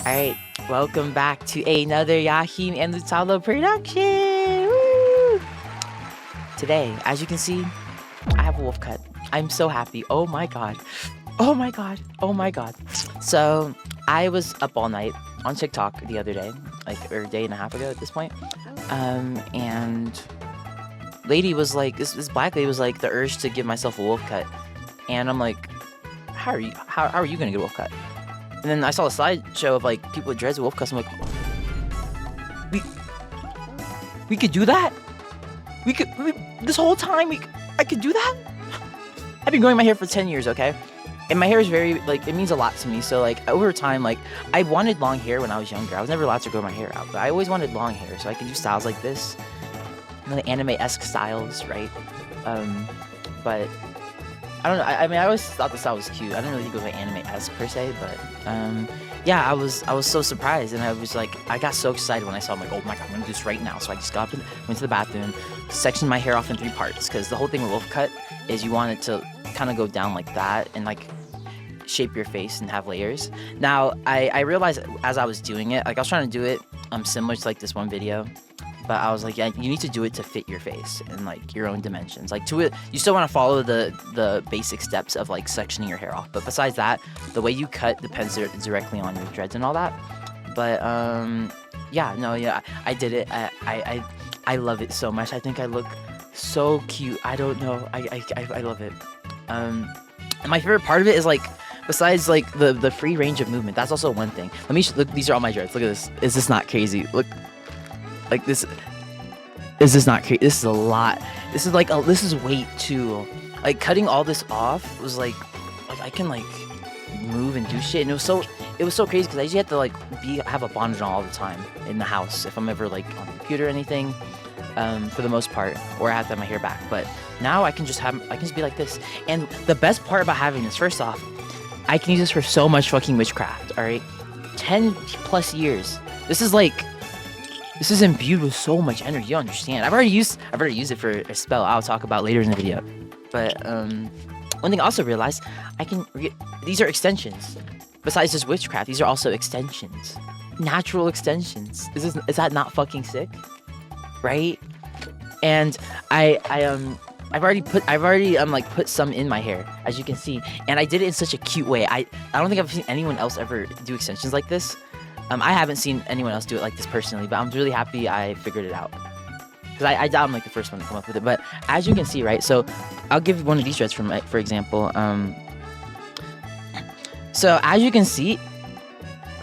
Alright, welcome back to another Yaheim and Lutalo production! Woo! Today, as you can see, I have a wolf cut. I'm so happy. Oh my god. Oh my god. Oh my god. So, I was up all night on TikTok the other day, or a day and a half ago at this point. And lady was like, this black lady was like, the urge to give myself a wolf cut. And I'm like, how are you gonna get a wolf cut? And then I saw a slideshow of like people with dreads with wolf cuts. I'm like, we could do that? This whole time I could do that? I've been growing my hair for 10 years, okay? And my hair is very, like, it means a lot to me. So, like, over time, like, I wanted long hair when I was younger. I was never allowed to grow my hair out, but I always wanted long hair so I could do styles like this. The anime-esque styles, right? But I don't know. I mean, I always thought the style was cute. I didn't really think it was like anime-esque per se, but yeah, I was so surprised, and I was like, I got so excited when I saw. I'm like, oh my god, I'm gonna do this right now. So I just got up and went to the bathroom, sectioned my hair off in 3 parts, because the whole thing with wolf cut is you want it to kind of go down like that and like shape your face and have layers. Now I realized as I was doing it, like I was trying to do it similar to like this one video. But I was like, yeah, you need to do it to fit your face and like your own dimensions. Like to it, you still want to follow the basic steps of like sectioning your hair off. But besides that, the way you cut depends directly on your dreads and all that. But yeah, no, yeah, I did it. I love it so much. I think I look so cute. I don't know. I love it. And my favorite part of it is like, besides like the free range of movement. That's also one thing. Let me look. These are all my dreads. Look at this. Is this not crazy? Look. Like this, is this not crazy? This is a lot. This is like, this is weight too. Like cutting all this off was like I can like move and do shit. And it was so crazy because I usually have to like have a bonnet on all the time in the house if I'm ever like on the computer or anything, for the most part, or I have to have my hair back. But now I can just be like this. And the best part about having this, first off, I can use this for so much fucking witchcraft. All right, 10 plus years. This is imbued with so much energy. You don't understand. I've already used it for a spell I'll talk about later in the video. But one thing I also realized, these are extensions. Besides just witchcraft, these are also extensions. Natural extensions. Is that not fucking sick? Right? And I've already put some in my hair, as you can see, and I did it in such a cute way. I don't think I've seen anyone else ever do extensions like this. I haven't seen anyone else do it like this personally, but I'm really happy I figured it out. Because I doubt I'm like the first one to come up with it. But as you can see, right, so I'll give one of these dreads for example. So as you can see,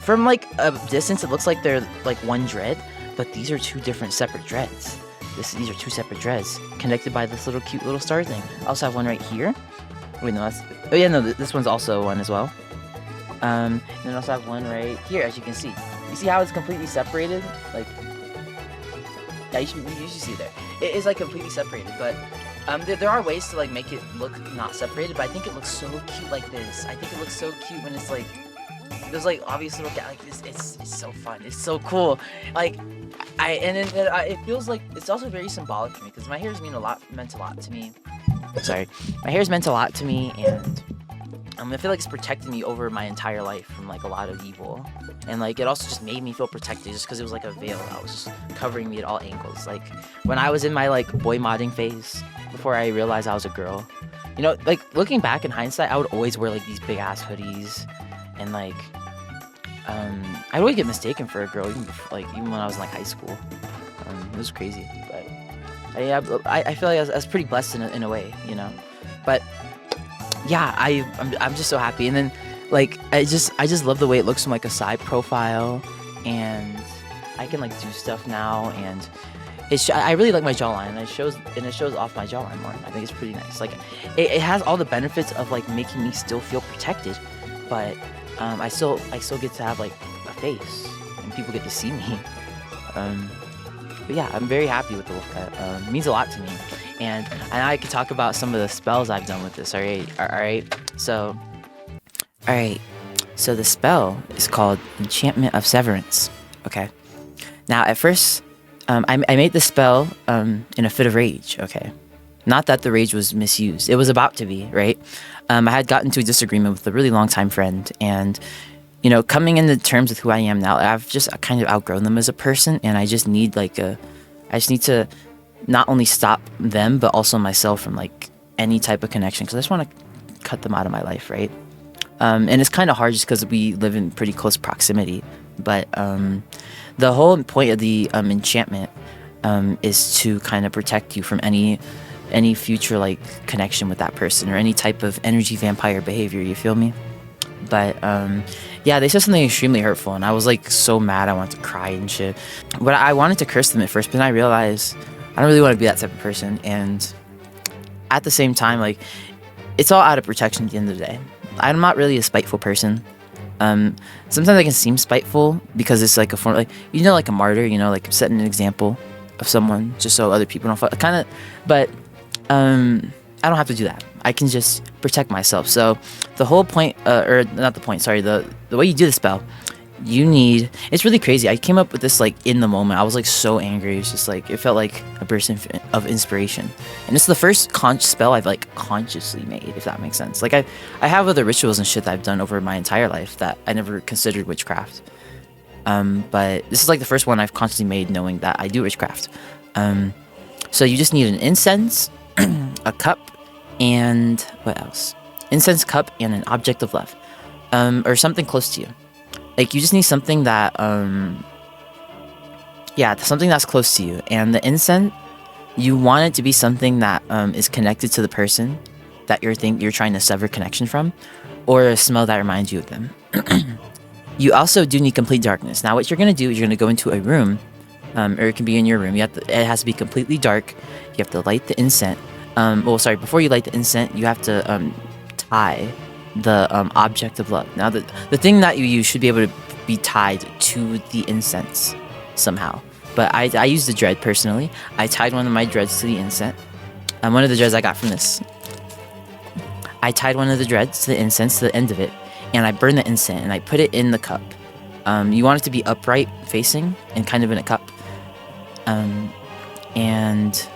from like a distance, it looks like they're like one dread, but these are 2 different separate dreads. These are 2 separate dreads connected by this little cute little star thing. I also have one right here. Wait, no, this one's also one as well. And then I also have one right here, as you can see. You see how it's completely separated? Like, yeah, you should see it there. It is like completely separated, but there are ways to like make it look not separated. But I think it looks so cute like this. I think it looks so cute when it's like there's like obvious little like this. It's so fun. It's so cool. Like it feels like it's also very symbolic for me because my hair's meant a lot to me. Sorry, my hair's meant a lot to me, and I feel like it's protected me over my entire life from like a lot of evil, and like it also just made me feel protected just because it was like a veil that was just covering me at all angles. Like when I was in my like boy modding phase before I realized I was a girl, you know, like looking back in hindsight, I would always wear like these big ass hoodies, and like I'd always get mistaken for a girl even when I was in like high school. It was crazy, but I feel like I was pretty blessed in a way, you know, but. Yeah, I'm just so happy, and then like I just love the way it looks from like a side profile, and I can like do stuff now, and I really like my jawline, and it shows off my jawline more. I think it's pretty nice. Like it has all the benefits of like making me still feel protected, but I still get to have like a face, and people get to see me. But yeah, I'm very happy with the wolf cut. It means a lot to me. And I can talk about some of the spells I've done with this. All right. So the spell is called Enchantment of Severance. Okay. Now, at first, I made the spell in a fit of rage. Okay. Not that the rage was misused. It was about to be, right? I had gotten into a disagreement with a really long time friend, and coming into terms with who I am now, I've just kind of outgrown them as a person, and I just need I just need to not only stop them, but also myself from like any type of connection, because I just want to cut them out of my life, right? And it's kind of hard just because we live in pretty close proximity. But the whole point of the enchantment is to kind of protect you from any future like connection with that person or any type of energy vampire behavior. You feel me? But yeah, they said something extremely hurtful, and I was like so mad. I wanted to cry and shit. But I wanted to curse them at first, but then I realized I don't really want to be that type of person. And at the same time, like, it's all out of protection at the end of the day. I'm not really a spiteful person. Sometimes I can seem spiteful because it's like a form, like, like a martyr, like setting an example of someone just so other people don't kind of. But I don't have to do that. I can just protect myself. So the whole point, or not the point, sorry, the way you do the spell, it's really crazy. I came up with this like in the moment. I was like so angry. It's just like, it felt like a burst of inspiration. And it's the first spell I've like consciously made, if that makes sense. Like I have other rituals and shit that I've done over my entire life that I never considered witchcraft. But this is like the first one I've consciously made knowing that I do witchcraft. So you just need an incense, a cup, and what else? Incense, cup, and an object of love, or something close to you. Like, you just need something that, something that's close to you. And the incense, you want it to be something that is connected to the person that you're trying to sever connection from, or a smell that reminds you of them. You also do need complete darkness. Now, what you're gonna do is you're gonna go into a room, or it can be in your room. It has to be completely dark. You have to light the incense. Before you light the incense, you have to tie the object of love. Now, the thing that you use should be able to be tied to the incense somehow. But I use the dread personally. I tied one of my dreads to the incense. One of the dreads I got from this. I tied one of the dreads to the incense, to the end of it, and I burned the incense and I put it in the cup. You want it to be upright facing and kind of in a cup. And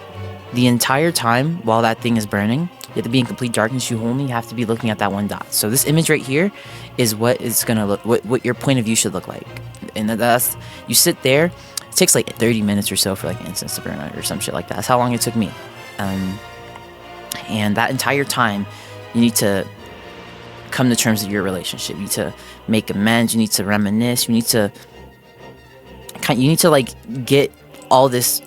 the entire time while that thing is burning, you have to be in complete darkness. You only have to be looking at that one dot. So this image right here is what it's gonna look, what your point of view should look like. And that's, you sit there. It takes like 30 minutes or so for like an incense to burn out or some shit like that. That's how long it took me. And that entire time, you need to come to terms with your relationship. You need to make amends. You need to reminisce. You need to like get all this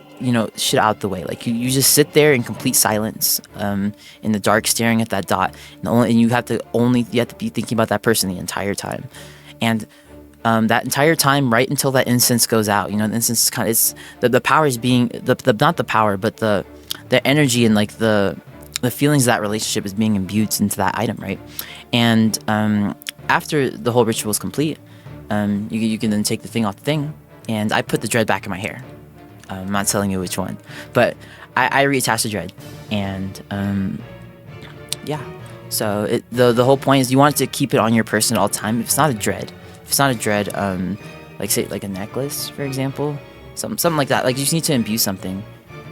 shit out the way. Like you just sit there in complete silence, in the dark, staring at that dot, and you have to be thinking about that person the entire time, and that entire time, right until that incense goes out. The incense is kind of, it's the power is being not the power, but the energy and like the feelings of that relationship is being imbued into that item, right? And after the whole ritual is complete, you can then take the thing off the thing, and I put the dread back in my hair. I'm not telling you which one, but I reattached the dread, and so the whole point is you want to keep it on your person all the time. If it's not a dread, like say like a necklace, for example, something like that. Like you just need to imbue something.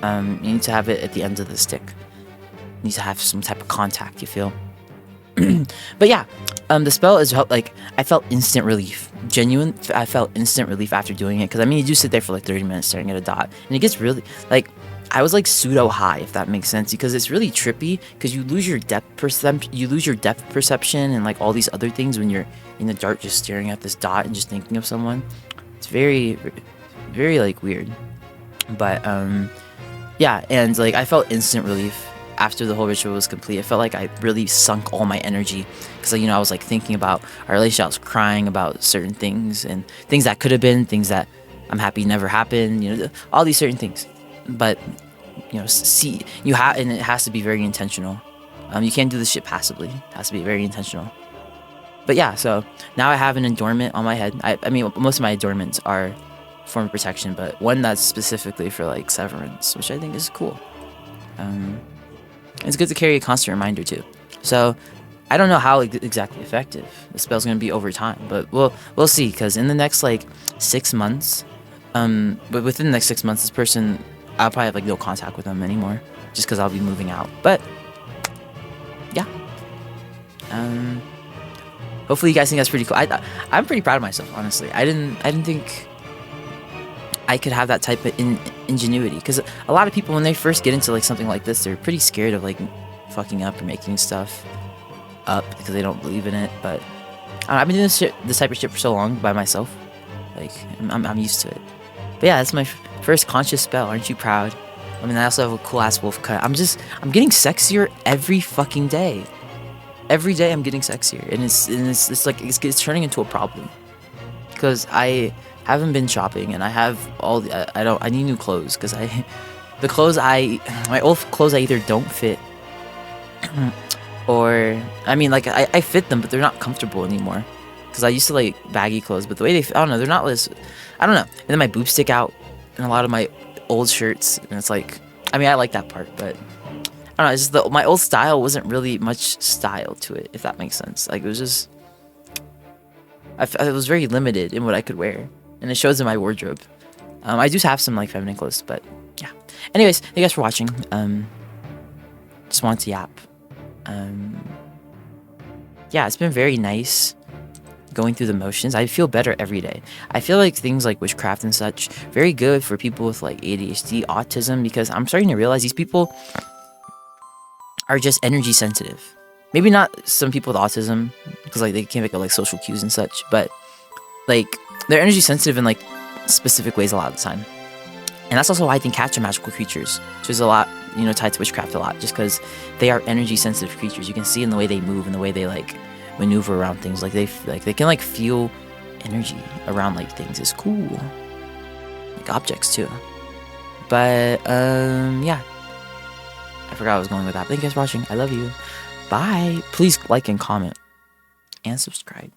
You need to have it at the end of the stick. You need to have some type of contact. You feel. But yeah, the spell is like I felt instant relief. I felt instant relief after doing it, because you do sit there for like 30 minutes staring at a dot, and it gets really like, I was like pseudo high, if that makes sense, because it's really trippy, because you lose your depth perception and like all these other things when you're in the dark just staring at this dot and just thinking of someone. It's very, very like weird. But yeah, and like I felt instant relief after the whole ritual was complete. I felt like I really sunk all my energy, because I was like thinking about our relationship. I was crying about certain things, and things that could have been, things that I'm happy never happened, all these certain things. But and it has to be very intentional. You can't do this shit passively. It has to be very intentional. But yeah, so now I have an adornment on my head. I mean, most of my adornments are form of protection, but one that's specifically for like severance, which I think is cool. It's good to carry a constant reminder too. So I don't know how exactly effective the spell's gonna be over time, but we'll see. Because in the next like 6 months, but within the next 6 months, this person, I'll probably have like no contact with them anymore, just because I'll be moving out. But yeah, Hopefully you guys think that's pretty cool. I'm pretty proud of myself, honestly. I didn't think I could have that type of ingenuity, because a lot of people, when they first get into like something like this, they're pretty scared of like fucking up or making stuff up because they don't believe in it. But I've been doing this type of shit for so long by myself, like I'm used to it. But yeah, that's my first conscious spell. Aren't you proud? I mean, I also have a cool ass wolf cut. I'm getting sexier every fucking day. Every day I'm getting sexier, and it's like it's turning into a problem, because I haven't been shopping, and I have all the I need new clothes, because my old clothes I either don't fit or I mean, like I fit them, but they're not comfortable anymore, because I used to like baggy clothes, but the way I don't know, they're not as, I don't know. And then my boobs stick out in a lot of my old shirts, and it's like, I mean, I like that part, but I don't know, it's just my old style wasn't really much style to it, if that makes sense. Like, it was just, I was very limited in what I could wear, and it shows in my wardrobe. I do have some like feminine clothes, but yeah. Anyways, thank you guys for watching. Just wanted to yap. Yeah, it's been very nice going through the motions. I feel better every day. I feel like things like witchcraft and such, very good for people with like ADHD, autism, because I'm starting to realize these people are just energy sensitive. Maybe not some people with autism, because like they can't pick up like social cues and such, but like they're energy sensitive in like specific ways a lot of the time. And that's also why I think cats are magical creatures. So there's a lot, you know, tied to witchcraft a lot, just because they are energy sensitive creatures. You can see in the way they move and the way they like maneuver around things. Like they can like feel energy around like things. It's cool. Like objects too. But yeah. I forgot I was going with that. Thank you guys for watching. I love you. Bye. Please like and comment and subscribe.